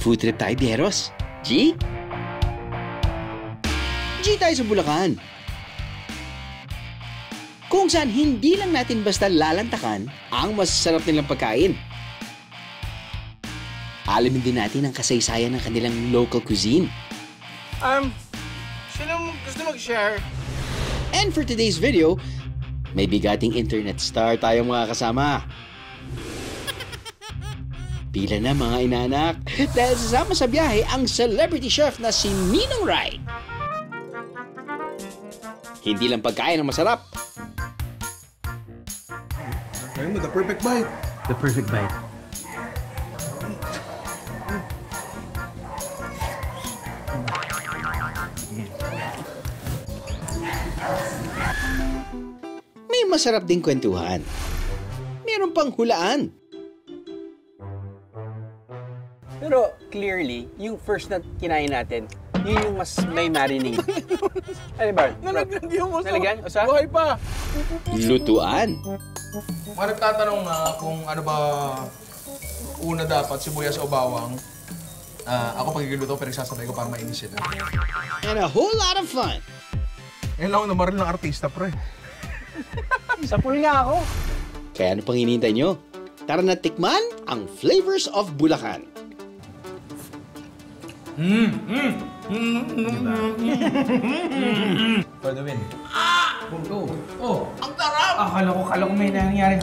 Food trip tayo, Bieros. G? G tayo sa Bulacan. Kung saan hindi lang natin basta lalantakan ang masasarap nilang pagkain. Alamin din natin ang kasaysayan ng kanilang local cuisine. Sino gusto mag-share? And for today's video, may bigating internet star tayong mga kasama. Pila na mga inaanak dahil sasama sa biyahe ang celebrity chef na si Ninong Rai. Hindi lang pagkain ang masarap. Ayun mo, the perfect bite. The perfect bite. May masarap ding kwentuhan. Meron pang hulaan. Pero clearly, yung first na kinain natin, yun yung mas may marinade. Ano ba? Nalagyan mo sa... Nalagyan? O sa? Buhay pa. Lutuan. Mga nagtatanong nga kung ano ba una dapat, sibuyas o bawang. Ako pagigluto pero sasabay ko para mainis sila. And a whole lot of fun. Yan lang ako namaril ng artista, pre. Sapul nga ako. Kaya ano pang hinihintay nyo? Tara na tikman ang flavors of Bulacan. For the win. Oh, ang tarap! Kala ko may nangyari.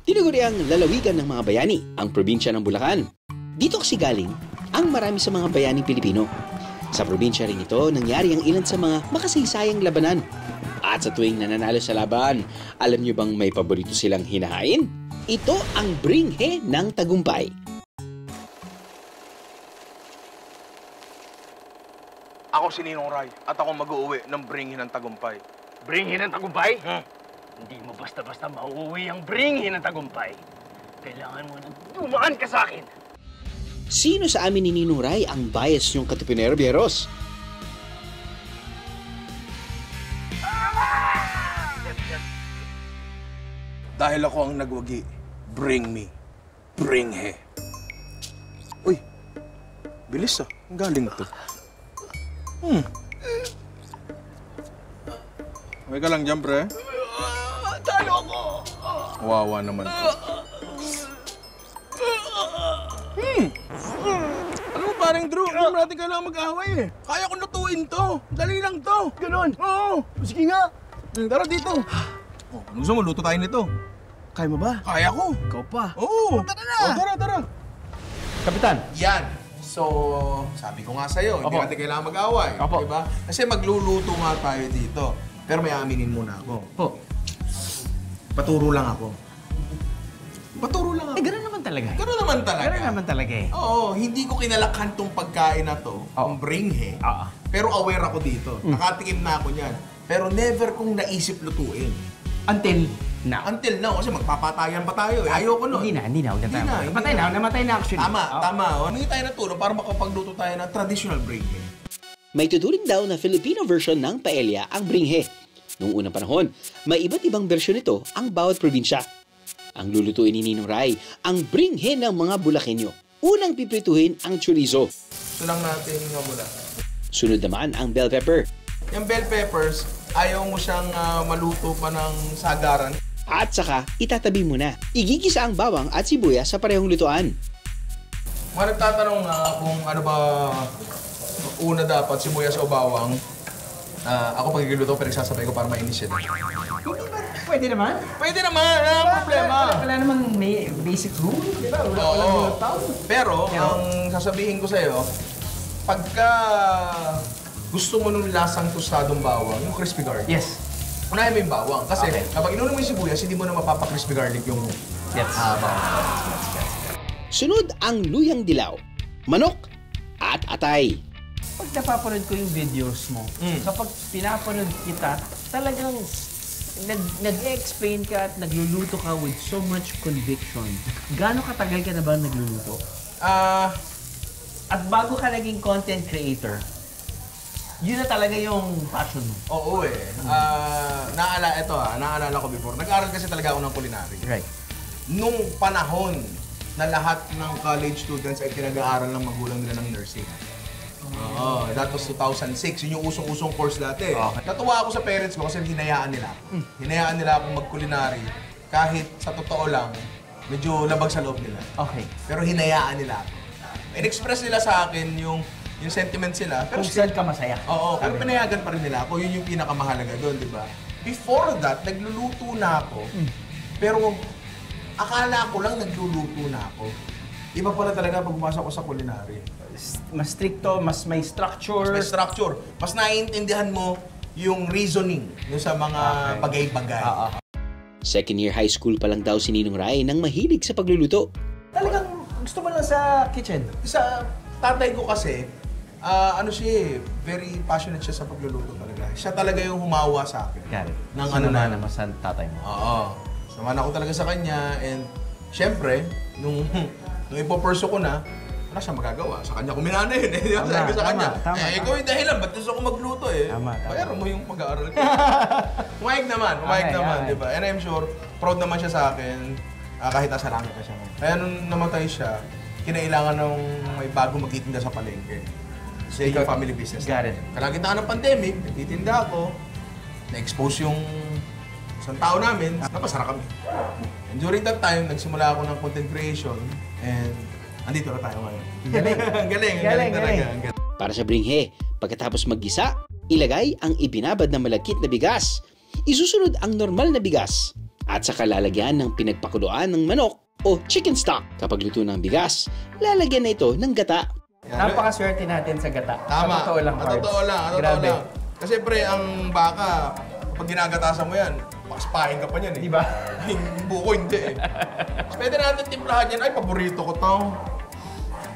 Tinuguri ang lalawigan ng mga bayani, ang probinsya ng Bulacan. Dito kasi galing ang marami sa mga bayaning Pilipino. Sa probinsya rin ito, nangyari ang ilan sa mga makasaysayang labanan. At sa tuwing nananalo sa laban, alam niyo bang may paborito silang hinahain? Ito ang bringhe ng tagumpay. Ako si Ninong Rai at ako mag-uuwi ng bringhin ng tagumpay. Bringhin ng tagumpay? Hindi mo basta-basta mauuwi ang bringhin ng tagumpay. Kailangan mo nang dumaan ka sa akin. Sino sa amin ni Ninong Rai ang bias niyong katipinero, Bieros? Dahil ako ang nagwagi, bring me, bringhe. Uy, bilis ah. Ang galing to. Huwag ka lang dyan, pre. Talo ako! Wawa naman to. Alam mo, parang Drew, hindi natin kailangan mag-away eh. Kaya ko lutuin to. Dali lang to. Ganon! Oo. Sige nga! Tara dito. Oh, ano gusto mo? Luto tayo nito. Kaya mo ba? Kaya ko. Ikaw pa. Oo. Tara na! Oh, tara. Kapitan. Yan. So, sabi ko nga sa'yo, hindi Opo. natin kailangan mag-away. Opo. Diba? Kasi magluluto nga tayo dito. Pero may aminin muna ako. Po. Paturo lang ako. Paturo lang ako. Gano'n naman talaga. Gano'n naman talaga. Gano'n naman talaga eh. Oo, hindi ko kinalakhan tong pagkain na to, ang bringhe. Oo. Pero aware ako dito. Nakatikim na ako niyan. Pero never kong naisip lutuin. Until now. Until now, kasi magpapatayan pa tayo. Ayoko nun. Hindi na. Huwag na tayo. Hindi na. Namatay na actually. Tama. Humingi tayo ng tulong para makapagluto tayo ng traditional bringhe. May tuturing daw na Filipino version ng paella ang bringhe. Noong unang panahon, may iba't ibang bersyon nito ang bawat probinsya. Ang lulutuin ni Ninong Rai, ang bringhe ng mga Bulakenyo. Unang piprituhin ang chorizo. Ito lang natin nga mula. Sunod naman ang bell pepper. Yung bell peppers, ayaw mo siyang maluto pa ng sagaran. At saka, itatabi mo na. Igigisa ang bawang at sibuyas sa parehong lutuan. Mga nagtatanong nga kung ano ba una dapat, sibuyas o bawang. Ako pagigluto pero sasabay ko para mainis sila. Pwede naman. Pwede naman, ang problema. Wala namang may basic rule, di ba? Oo. Pero, ang sasabihin ko sa'yo, pagka gusto mo nung lasang tostadong bawang, yung crispy garlic. Yes. Unahin mo yung bawang. Kasi kapag inunan mo yung sibuyas, hindi mo na mapapa-crispy garlic yung bawang. Sunod ang luyang dilaw, manok at atay. Pag napapanood ko yung videos mo, kapag pinapanood kita, talagang nag-explain ka at nagluluto ka with so much conviction. Gaano katagal ka na ba nagluluto? At bago ka naging content creator, Yun na talaga yung passion mo. Oo eh. Naalala ko before. Nag-aaral kasi talaga ako ng culinary. Right. Nung panahon na lahat ng college students ay pinag-aaral ng magulang nila ng nursing. Oo, that was 2006. Yun yung usong-usong course dati. Okay. Natuwa ako sa parents ko kasi hinayaan nila ako. Hinayaan nila akong mag-culinary kahit sa totoo lang, medyo labag sa loob nila. Okay. Pero hinayaan nila ako. In-express nila sa akin yung sentiment sila. Pero Kung saan ka masaya. Oo, pero pinayagan pa rin nila ako. Yun yung pinakamahalaga doon, di ba? Before that, nagluluto na ako. Pero akala ko lang nagluluto na ako. Iba pala talaga pag pumasok ko sa culinary. Mas stricto, mas may structure. Mas may structure. Mas naiintindihan mo yung reasoning yung sa mga bagay-bagay. Second year high school pa lang daw si Ninong Ray nang mahilig sa pagluluto. Talagang gusto mo lang sa kitchen. Sa tatay ko kasi, very passionate siya sa pagluluto talaga. Siya talaga yung humawa sa akin. Got it. Ng Sinunana naman sa tatay mo. Oo. Saman ako talaga sa kanya and syempre, nung ipoperso ko na, wala siya magagawa. Sa kanya kuminana yun eh. Sabi ko sa kanya, ikaw yung dahilan, ba't gusto ko magluto eh? Tama. Bayaran mo yung pag-aaral ko. Humayag naman, di ba? And I'm sure, proud naman siya sa akin, kahit nasa langit na siya. Kaya nung namatay siya, kinailangan ng may bago magtitinda sa palengke. Kasi yung family business. Got it. Kalagitnaan ng pandemic, nagtitinda ako, na-expose yung isang tao namin, napasara kami. And during that time, nagsimula ako ng content creation and andito na tayo ngayon. Galing talaga. Para sa bringhe, pagkatapos maggisa, ilagay ang ibinabad na malagkit na bigas. Isusunod ang normal na bigas at saka lalagyan ng pinagpakuluan ng manok o chicken stock. Kapag luto ng bigas, lalagyan na ito ng gata. Napakaswerte natin sa gata. Tama. Sa totoo lang, Carbs. Totoo lang. Grabe. Kasi pre, ang baka, pag ginagatasan mo yan, pakaspahin ka pa niyan eh. Di ba? Yung buko hindi eh. Pwede natin timplahan yan. Ay, paborito ko to.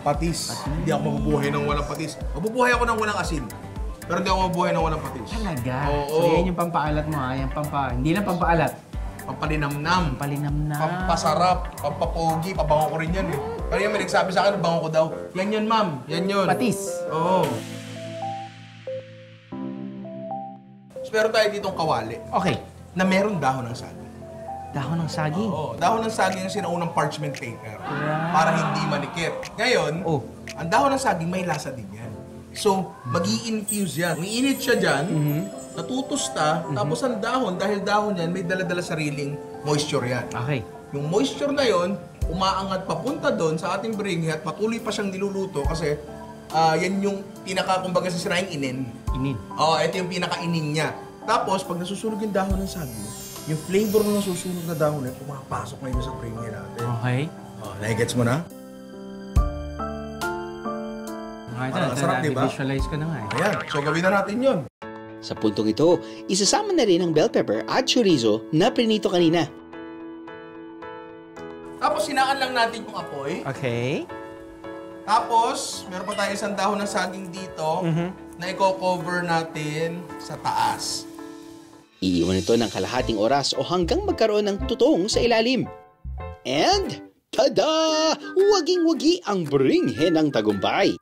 Patis. Hindi ako mabubuhay ng walang patis. Mabubuhay ako ng walang asin. Pero hindi ako mabubuhay ng walang patis. Talaga? Oo. So yan yung pampaalat mo ha? Hindi lang pampaalat. Pampalinamnam. Pampalinamnam. Pampasarap. Pampapogi. Pabango ko rin yan eh. Pero yung may nagsabi sa akin, bango ko daw. Yan yun, ma'am. Yan yun. Patis. Oo. Pero tayo ditong kawali Okay. na meron dahon ng saging. Dahon ng saging. Oo, dahon ng saging yung sinaunang parchment paper para hindi manikit. Ngayon, ang dahon ng saging may lasa din yan. So, mag-i-infuse yan. Umiinit siya dyan, natutusta, tapos ang dahon, dahil dahon yan, may dala-dala sariling moisture yan. Okay. Yung moisture na yon, umaangat papunta doon sa ating bringhe at patuloy pa siyang niluluto kasi yan yung kumbaga sa sinaing inin. Inin. Oo, ito yung pinaka-inin niya. Tapos, pag nasusunog yung dahon ng saging, yung flavor ng nasusunog na dahon ay pumapasok ngayon sa bringhe natin. Okay. Nagigets mo na? Parang sarap, diba? I-visualize ko na nga eh. Ayan, so gawin na natin yun. Sa puntong ito, isasama na rin ang bell pepper at chorizo na prinito kanina. Tapos, hinaan lang natin yung apoy. Okay. Tapos, meron pa tayo isang dahon ng saging dito na i-cover natin sa taas. Iiwan ito ng kalahating oras o hanggang magkaroon ng tutong sa ilalim. And, tada! Waging-wagi ang bringhe ng tagumpay.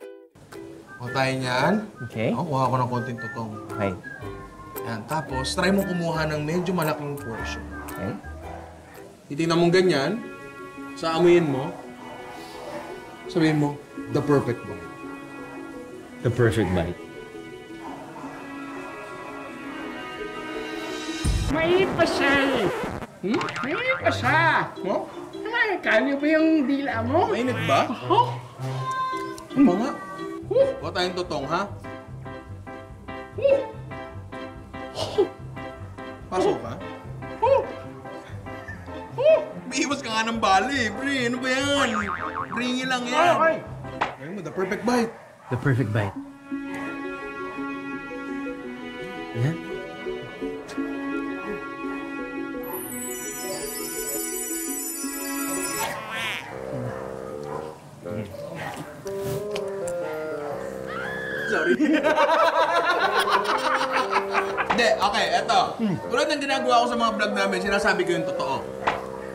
O tayo niyan. Okay. Kuha ko ng konting tutong. Okay. Yan. Tapos, try mo kumuha ng medyo malaking portion. Okay. Titignan mong ganyan. Sa amuyin mo. Sabihin mo, the perfect bite. The perfect bite. Mainit pa siya eh. Mainit pa siya. Oh? Kanya ba yung dila mo? Mainit ba? Oh, Ano nga? Kuha tayong tutong, ha? Pasok ka? Biwas ka nga ng bali, pre. Ano ba yan? Bringi lang yan. okay. Ayun mo, the perfect bite. The perfect bite. Yan. Sorry. Hindi, okay, eto. Tulad ng ginagawa ko sa mga vlog namin, sinasabi ko yung totoo.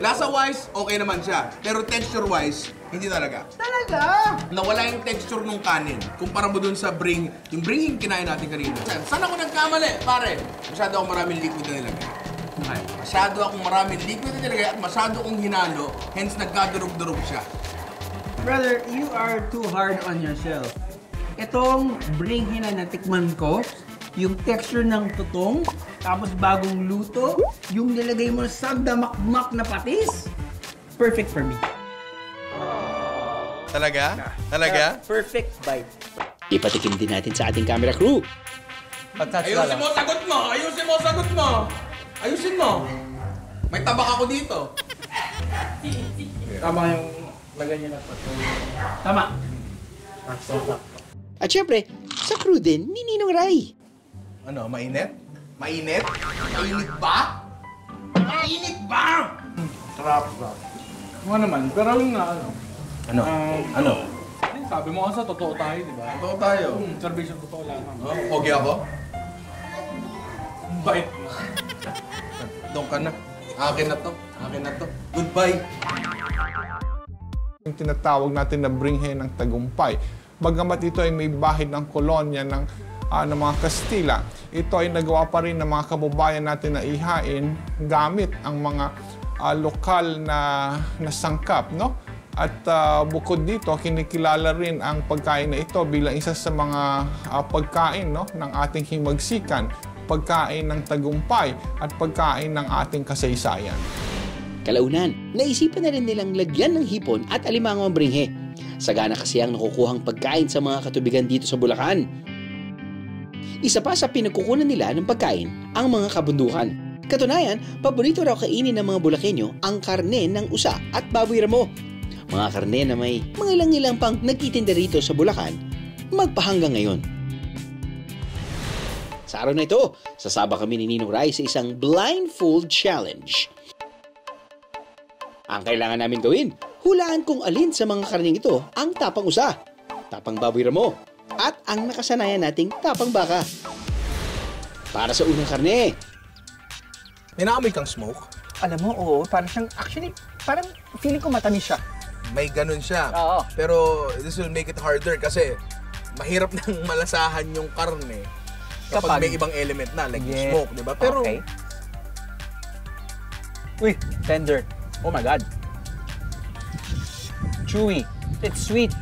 Lasa-wise, okay naman siya. Pero texture-wise, hindi talaga. Talaga? Nawala yung texture ng kanin. Kumpara mo dun sa bring, yung bring kinain natin kanina. Saan ako nagkamali, pare? Masyado akong maraming liquid na nilagay. Okay. Masyado akong maraming liquid na nilagay at masyado akong hinalo, hence nagkadurog-durog siya. Brother, you are too hard on yourself. Itong bring hina na tikman ko, yung texture ng tutong, tapos bagong luto, yung nilagay mo sa damakmak na patis, perfect for me. Talaga? Talaga? Perfect bite. Ipatikim din natin sa ating camera crew. Ayusin mo, sagot mo! Ayusin mo, sagot mo! Ayusin mo! May tabak ako dito. Tama yung lagay niya na pato. Tama. At syempre, sa crew din ni Ninong Ray. Ano, mainit? Mainit? Mainit ba? Mainit ba? Sarap. Ano naman, pero yung na ano. Ano? Ano? Sabi mo kasi totoo tayo, di ba? Totoo tayo. Servisyon totoo lang. Oh, okay ako? Bait. Doon ka na. Akin na to. Akin na to. Goodbye. Yung tinatawag natin na bringhe ng tagumpay. Bagamat ito ay may bahid ng kolonya ng mga Kastila, ito ay nagawa pa rin ng mga kababayan natin na ihain gamit ang mga lokal na sangkap, no? At bukod dito, kinikilala rin ang pagkain na ito bilang isa sa mga pagkain, no, ng ating himagsikan, pagkain ng tagumpay at pagkain ng ating kasaysayan. Kalaunan, naisipan na rin nilang lagyan ng hipon at alimango ang bringhe. Sagana kasi ang nakukuhang pagkain sa mga katubigan dito sa Bulacan. Isa pa sa pinagkukunan nila ng pagkain, ang mga kabundukan. Katunayan, paborito raw kainin ng mga Bulakenyo ang karne ng usa at baboy ramo. Mga karne na may mga ilang-ilang pang nagtitinda rito sa Bulacan, magpahanggang ngayon. Sa araw na ito, sasaba kami ni Ninong Ray sa isang blindfold challenge. Ang kailangan namin gawin, hulaan kung alin sa mga karneng ito ang tapang usa, tapang baboy ramo, at ang nakasanayan nating tapang baka. Para sa unang karne. May naamoy kang smoke? Alam mo, oo. Parang siyang, actually, parang feeling ko matamis siya. May ganun siya. Oo. Pero this will make it harder kasi mahirap nang malasahan yung karne kapag may ibang element na, like yung smoke, di ba? Pero, okay. Uy, tender. Oh my God. Chewy. It's sweet.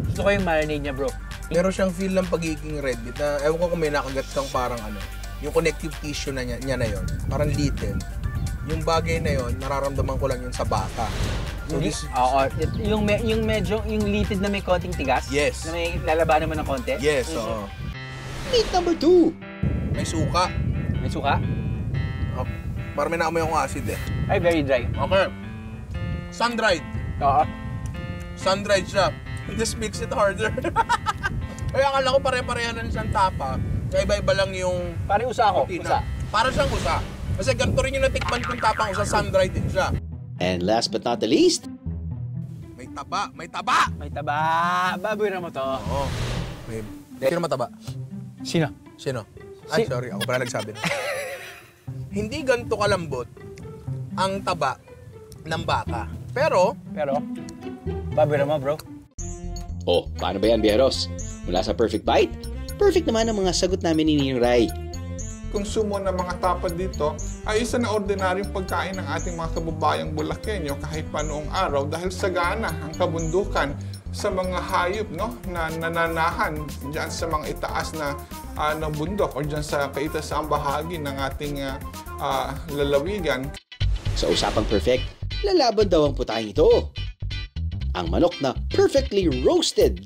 Gusto ko yung marinade niya, bro. meron siyang feel ng pagiging red meat na, ewan ko kung may nakagat kang parang ano, yung connective tissue na niya na yon, parang little. Yung bagay na yon, nararamdaman ko lang yun sa baka. So yung medyo, yung litid na may konting tigas? Yes. Na may lalaban naman ng konti? Yes, oo. Meat number 2. May suka. May suka? Oh, parang may naamoy akong acid eh. Ay, very dry. Okay. Sun-dried. Oo. Sun-dried siya. This makes it harder. Kaya akala ko pare-parehan ng isang tapa. Kaya iba-iba lang yung... Pare usa ako. Usa. Para siyang usa. Kasi ganito rin yung natikman kong tapang usa, sun-dried din siya. And last but not the least, May taba! May taba! May taba. Baboy na mo to. Oo. May... Sino mataba? Sino? Sino? Ay, sorry. Ako pala nagsabi. Hindi ganito kalambot ang taba ng baka. Pero, baboy na mo, bro. oh, paano ba yan, Bieros? Mula sa Perfect Bite, perfect naman ang mga sagot namin ni Ninong Ray. Konsumo ng mga tapa dito ay isa na ordinaryong pagkain ng ating mga kababayang Bulakenyo kahit pa noong araw dahil sagana ang kabundukan sa mga hayop, no, na nananahan diyan sa mga itaas na bundok o diyan sa kaitasaang bahagi ng ating lalawigan. Sa usapang perfect, lalaban daw ang putahe ito. Ang manok na perfectly roasted.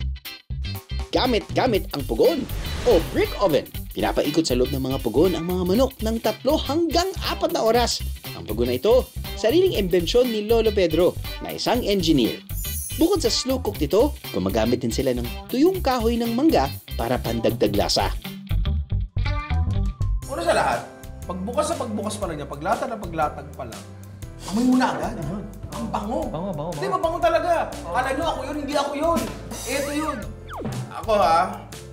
Gamit ang pugon o brick oven. Pinapaikot sa loob ng mga pugon ang mga manok ng 3 hanggang 4 na oras. Ang pugon na ito, sariling imbensyon ni Lolo Pedro na isang engineer. Bukod sa slow cook nito, gumagamit din sila ng tuyong kahoy ng mangga para pandagdag lasa. una sa lahat, pagbukas pa lang niya, paglatag pa lang, amoy mo na agad. Ang bango. Bango. Hindi, mabango talaga. Akala nyo ako yun, hindi ako yun. Ito yun. Ako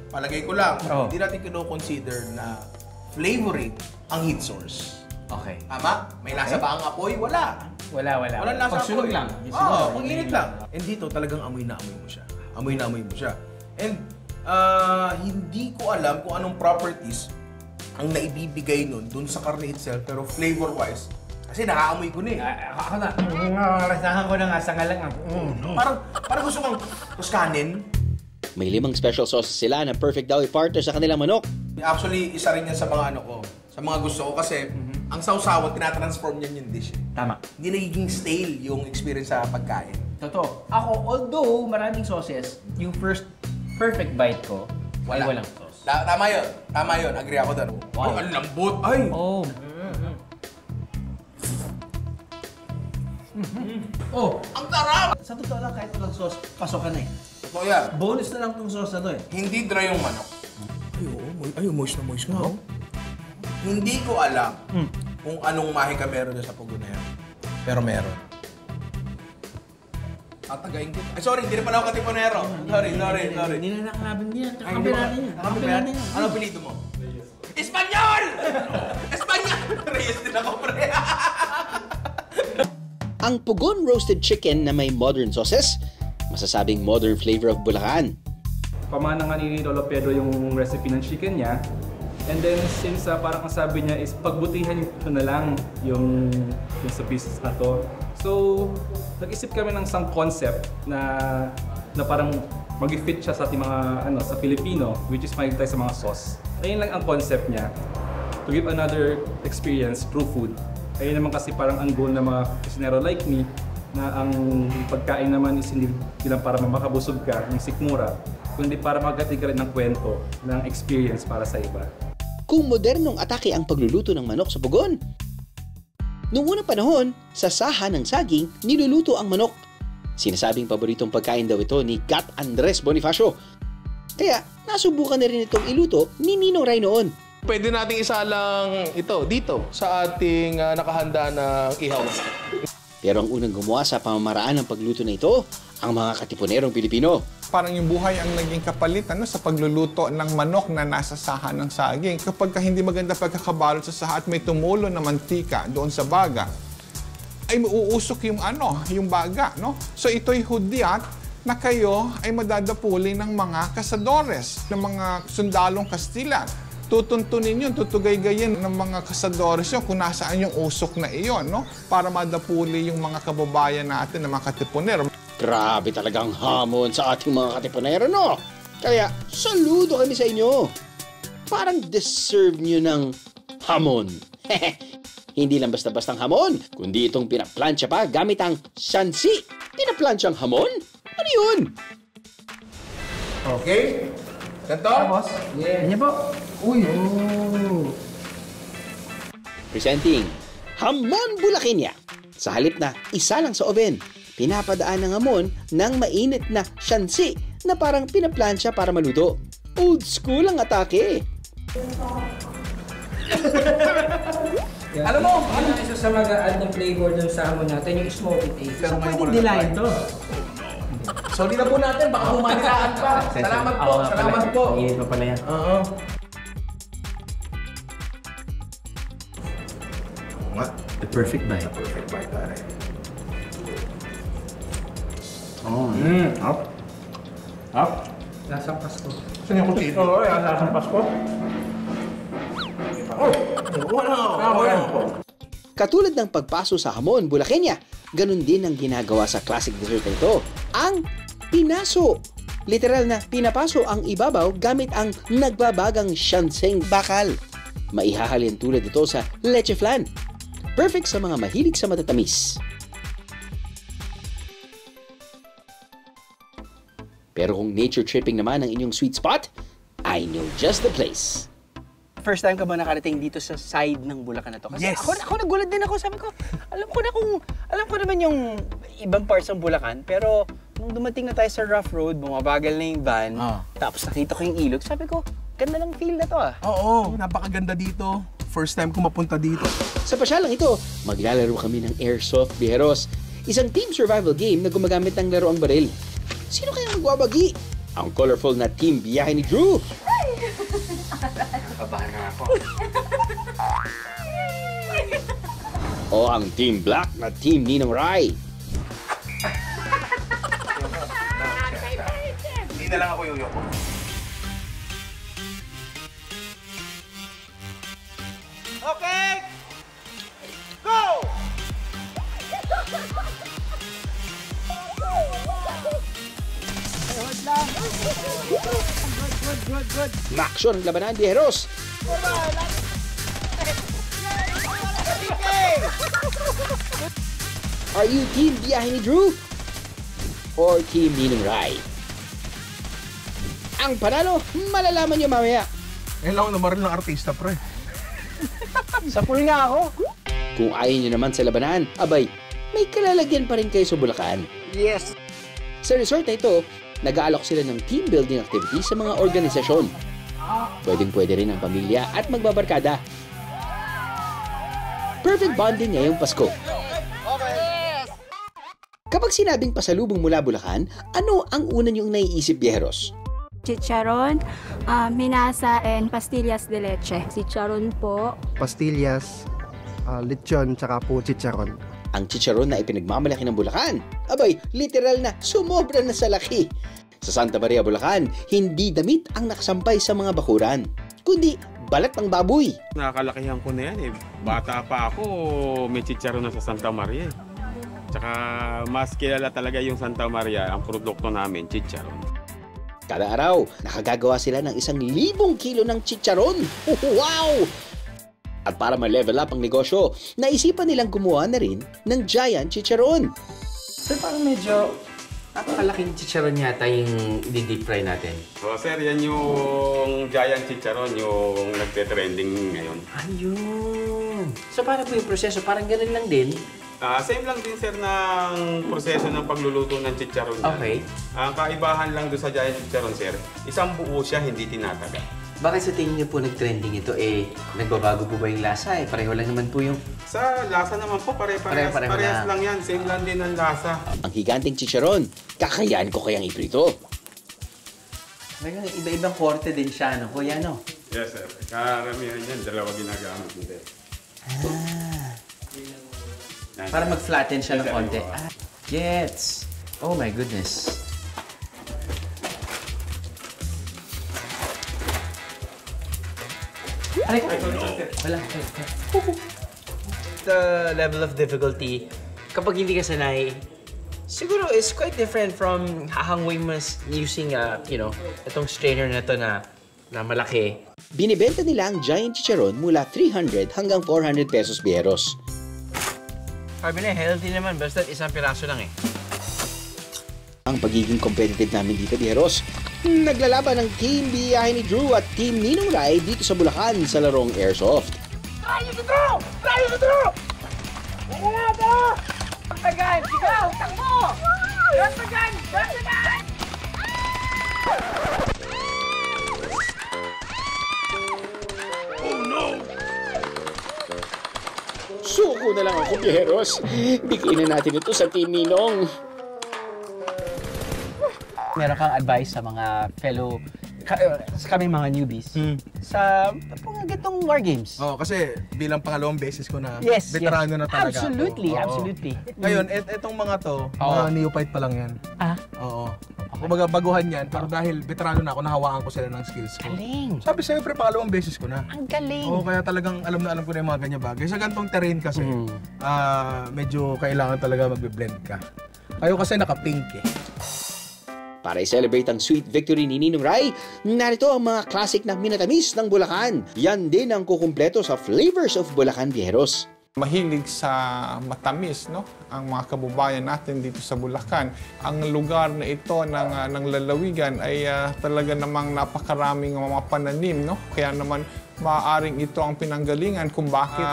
palagay ko lang, hindi natin kino-consider na flavoring ang heat source. Okay. Tama? May lasa ba ang apoy? Wala. Wala. Walang lasa. Pag sunog lang. Oo, pag init lang. And dito talagang amoy na amoy mo siya. Amoy na amoy mo siya. And hindi ko alam kung anong properties ang naibibigay nun dun sa karne itself, pero flavor-wise, kasi nakaamoy ko na eh. Ako na. Rasahan ko na nga sa ngalang. Parang gusto kong Toscanin. May 5 special sauces sila na perfect daw i-partner sa kanilang manok. Actually, isa rin yan sa mga ano ko. Sa mga gusto ko kasi, ang sausawan, tinatransform niyan yung dish. Tama. Hindi nagiging stale yung experience sa pagkain. Totoo. Ako, although maraming sauces, yung first perfect bite ko, ay walang sauce. Tama yun. Agree ako doon. Wow. Oh, ang lambot. Ay! Oh. Oh, Ang sarap! sa totoo lang, kahit walang sauce, pasok ka na eh. So yeah, Bonus na lang tong sauce na to eh. hindi dry yung manok. Ay, moist na moist nga. Oh. Hindi ko alam kung anong mahika meron na sa pugo na yan. Pero meron. Tatagayin ko. Ay, sorry, hindi na pala ako katipunero. Sorry. Hindi na nakalaban niya. Ay, hindi ba? Kakabila natin yan. Ano pinito mo? Espanyol! Espanyol! Reyes din ako, pre. Ang Pugon roasted chicken na may modern sauces, masasabing modern flavor of Bulacan. Pamana nga ni Lolo Pedro yung recipe ng chicken niya. And then since parang ang sabi niya is pagbutihan ko na lang yung sa pieces na to. So nag-isip kami ng isang concept na parang mag-fit siya sa ating mga sa Filipino, which is mahilig tayo sa mga sauce. Ayun lang ang concept niya, to give another experience through food. Ayun naman kasi parang ang goal ng mga kusinero like me, na ang pagkain naman is hindi lang para makabusog ka ng sikmura, kundi para maghatid ka rin ng kwento, ng experience para sa iba. Kung modernong atake ang pagluluto ng manok sa Pugon. Noong unang panahon, sa saha ng saging, niluluto ang manok. Sinasabing paboritong pagkain daw ito ni Gat Andres Bonifacio. Kaya nasubukan na rin itong iluto ni Ninong Ray noon. Pwede nating isalang ito dito sa ating nakahanda na ihaw. Pero ang unang gumawa sa pamamaraan ng pagluto na ito, ang mga katipunerong Pilipino. Parang yung buhay ang naging kapalit sa pagluluto ng manok na nasa saha ng saging. Kapag hindi maganda pagkakabalot sa saha at may tumulo na mantika doon sa baga, ay mauusok yung baga, no? So ito'y hudyat na kayo ay madadapuli ng mga kasadores, ng mga sundalong Kastila. Tutuntunin yun, tutugay-gayin ng mga kasadores yun kung nasaan yung usok na iyon, no? Para madapuli yung mga kababayan natin, ng mga katipunero. Grabe talagang hamon sa ating mga katipunero, no? Kaya saludo kami sa inyo. Parang deserve nyo ng hamon. Hindi lang basta-bastang hamon, kundi itong pinaplansya pa gamit ang shansi. Pinaplansyang hamon? Ano yun? Okay? Ganto? Boss? Yeah. Ganyan po. Uy. Oh. Presenting Hamon Bulakinya. Sa halip na isa lang sa oven, pinapadaan ng hamon ng mainit na shansi na parang pinaplansya para maluto. Old school ang atake. Alam mo, isa sa mag-add ng flavor dun sa hamon natin, yung smoky taste. Pero ngayon Pwede dilayan to. So, di na po natin. Baka humanilaan pa. Salamat po. Salamat po. Init pa pala yan. Oo. Nga. The perfect bite. Perfect bite tayo. Oh. Up. Up. Lasang Pasko. Saan yung kutito? Oo, lasang Pasko. Oh! Wala ako. Katulad ng pagpaso sa hamon Bulakinya, ganun din ang ginagawa sa classic dessert na ito, ang pinaso. Literal na pinapaso ang ibabaw gamit ang nagbabagang syanseng bakal. Maihahalin tulad ito sa leche flan. Perfect sa mga mahilig sa matatamis. Pero kung nature tripping naman ang inyong sweet spot, I know just the place. First time ka ba nakarating dito sa side ng Bulacan na to? Kasi Yes. ako nagulat din ako. Sabi ko, alam ko naman yung ibang parts ng Bulacan, pero nung dumating na tayo sa rough road, bumabagal na yung van, tapos nakita ko yung ilog, sabi ko, ganda ng feel na to ah. Oo, napakaganda dito. First time ko mapunta dito. Sa pasyalang ito, maglalaro kami ng Airsoft Bijeros, isang team survival game na gumagamit ng laruang baril. Sino kayang magwabagi? Ang colorful na team biyahe ni Drew. O o ang Team Black na Team Ninong Rai? Hindi na lang ako yuyoko. Okay! Go! Maksyon ang labanan, Biyeros! Are you Team Biyahe ni Drew? Or Team Ninong Rai? Ang panalo, malalaman nyo mamaya. Ngayon lang ako namaril ng artista, pre. Sa pool nga ako. Kung ayaw nyo naman sa labanan, abay, may kalalagyan pa rin kayo sa Bulacan. Yes. Sa resort na ito, nag-aalok sila ng team building activities sa mga organisasyon. Pwedeng-pwede rin ang pamilya at magbabarkada. Perfect bonding ngayong Pasko. Kapag sinabing pasalubong mula Bulacan, ano ang una niyong naiisip, Biyeros? Chicharon, minasa, and pastillas de leche. Chicharon po. Pastillas, lechon, tsaka po chicharon. Ang chicharon na ipinagmamalaki ng Bulacan, abay, literal na sumobra na sa laki. Sa Santa Maria, Bulacan, hindi damit ang nakasampay sa mga bakuran, kundi balat ng baboy. Nakakalakihan ko na yan eh. Bata pa ako, may chicharon na sa Santa Maria eh. Tsaka mas kilala talaga yung Santa Maria, ang produkto namin, chicharon. Kada araw, nakagagawa sila ng 1,000 kilo ng chicharon. Wow! At para ma-level up ang negosyo, naisipan nilang gumawa na rin ng giant chicharon. Sir, parang medyo napakalaking chicharon yata yung i-deep fry natin. So sir, yan yung giant chicharon, yung nagte-trending ngayon. Ayun! So paano po yung proseso? Parang ganun lang din? Same lang din sir ng proseso ng pagluluto ng chicharon. Okay. Ang kaibahan lang doon sa giant chicharon sir, isang buo siya, hindi tinataga. Bakit sa tingin niyo po nag-trending ito? Nagbabago po ba yung lasa? Pareho lang naman po yung... Sa lasa naman po, parehas lang yan. Same lang din ang lasa. Ang higanting chicharon, kakayahan ko kayang iprito. Iba-ibang korte din siya, no? Kuya, no? Yes sir. Karamihan yan, dalawa ginagamit nila. Para mag-flatten siya ng konti. Gets! Oh my goodness. Aray ko! Wala. The level of difficulty, kapag hindi ka sanay, siguro is quite different from hahangwing mas using, itong strainer na to na malaki. Binibenta nila ang giant chicharon mula 300 hanggang 400 pesos, Biyeros. Sabi na, healthy naman, basta isang piraso lang eh. Ang pagiging competitive namin dito, Biyeros, naglalaban ng Team Biyahe ni Drew at Team Ninong Rai dito sa Bulacan sa larong Airsoft. Tayo si Drew! Tayo si Drew! Wala ito! Tagan! Sigaw! Takbo! Tagan! Tagan! Oh no! Suko na lang ako, Biyeros. Bigyan na natin ito sa Team Ninong. Meron kang advice sa mga fellow, kami mga newbies, sa mga ganitong war games? Kasi bilang pangalawang beses ko na, yes, veterano na talaga absolutely, ako. Absolutely. Ngayon, itong mga to, mga neophyte pa lang yan. Oo. Kumbaga baguhan yan, pero dahil veterano na ako, nahawakan ko sila ng skills ko. Galing! Sabi sa'yo, pre, pangalawang beses ko na. Ang galing! Kaya talagang alam na alam ko na yung mga ganyan bagay. Sa ganitong terrain kasi, medyo kailangan talaga magbe-blend ka. Kayo kasi naka-pink eh. Para i-celebrate ang sweet victory ni Ninong Rai, narito ang mga classic na minatamis ng Bulacan. Yan din ang kukumpleto sa Flavors of Bulacan, Biyeros. Mahilig sa matamis, no? Ang mga kababayan natin dito sa Bulacan. Ang lugar na ito ng lalawigan ay talaga namang napakaraming mga pananim, no? Kaya naman maaaring ito ang pinanggalingan kung bakit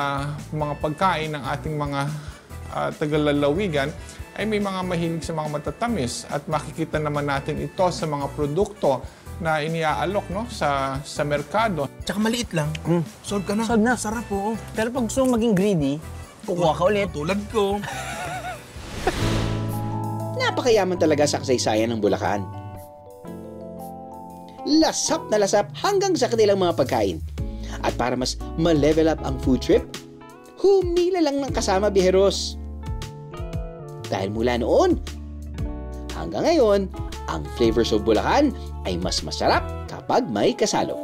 mga pagkain ng ating mga taga-lalawigan ay may mga mahilig sa mga matatamis at makikita naman natin ito sa mga produkto na iniaalok, no, sa merkado. Tsaka maliit lang. Solve ka na. Solve na. Sarap po. Pero pag gusto mong maging greedy, kukuha ka ulit. Tulad ko. Napakayaman talaga sa kasaysayan ng Bulacan. Lasap na lasap hanggang sa kanilang mga pagkain. At para mas ma-level up ang food trip, humila lang ng kasama biheros. Dahil mula noon, hanggang ngayon, ang flavors of Bulacan ay mas masarap kapag may kasalo.